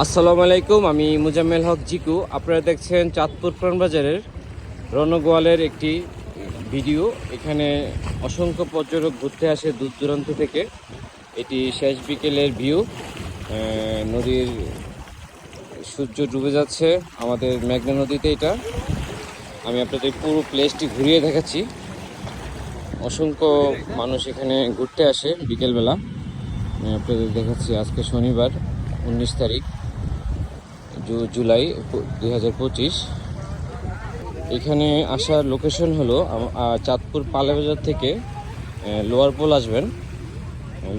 আসসালামু আলাইকুম, আমি মুজাম্মেল হক জিকু। আপনারা দেখছেন চাঁদপুর পুরান বাজারের রণগোয়ালের একটি ভিডিও। এখানে অসংখ্য পর্যটক ঘুরতে আসে দূর দূরান্ত থেকে। এটি শেষ বিকেলের ভিউ। নদীর সূর্য ডুবে যাচ্ছে আমাদের মেঘনা নদীতে। এটা আমি আপনাদের পুরো প্লেসটি ঘুরিয়ে দেখাচ্ছি। অসংখ্য মানুষ এখানে ঘুরতে আসে বিকেলবেলা। আমি আপনাদের দেখাচ্ছি। আজকে শনিবার 19 তারিখ জুলাই 2025। এখানে আসার লোকেশন হলো চাঁদপুর পালেবাজার থেকে লোয়ার পোল আসবেন।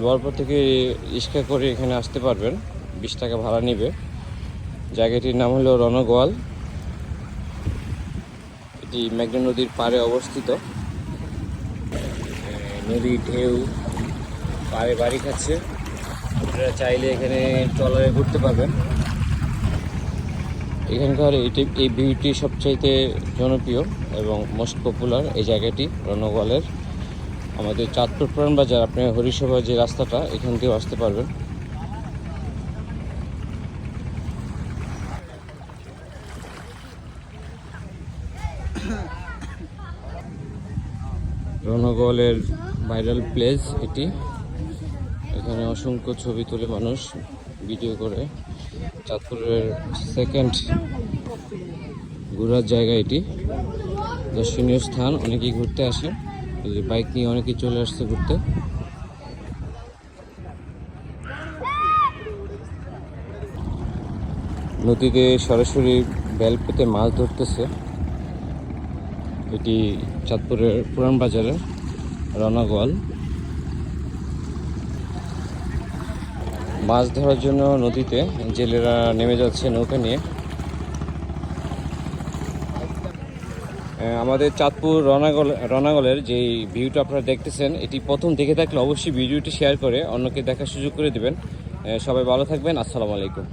লোয়ার পোল থেকে রিক্সা করে এখানে আসতে পারবেন, 20 টাকা ভাড়া নেবে। জায়গাটির নাম হলো রণগোয়াল। এটি মেঘনা নদীর পাড়ে অবস্থিত। নদীর ঢেউ পাড়ে বাড়ি খাচ্ছে। আপনারা চাইলে এখানে ট্রলারে ঘুরতে পারবেন। এখানকার এই ভিউটি সবচাইতে জনপ্রিয় এবং মোস্ট পপুলার এই জায়গাটি রণগোয়ালের। আমাদের চাঁদপুর পুরান বাজার, আপনি হরিসভা যে রাস্তাটা, এখান থেকেও আসতে পারবেন। রণগোয়ালের ভাইরাল প্লেস এটি। এখানে অসংখ্য ছবি তুলে মানুষ, ভিডিও করে। চাঁদপুরের সেকেন্ড ঘোরার জায়গা এটি, দর্শনীয় স্থান। অনেকেই ঘুরতে আসে, বাইক নিয়ে অনেকেই চলে আসছে ঘুরতে। নদীতে সরাসরি বেল পেতে মাছ ধরতেছে। এটি চাঁদপুরের পুরান বাজারের রণগোয়াল। মাছ ধরার জন্য নদীতে জেলেরা নেমে যাচ্ছে নৌকা নিয়ে। আমাদের চাঁদপুর রণগোয়ালের যে ভিউটা আপনারা দেখতেছেন, এটি প্রথম দেখে থাকলে অবশ্যই ভিডিওটি শেয়ার করে অন্যকে দেখার সুযোগ করে দেবেন। সবাই ভালো থাকবেন। আসসালামু আলাইকুম।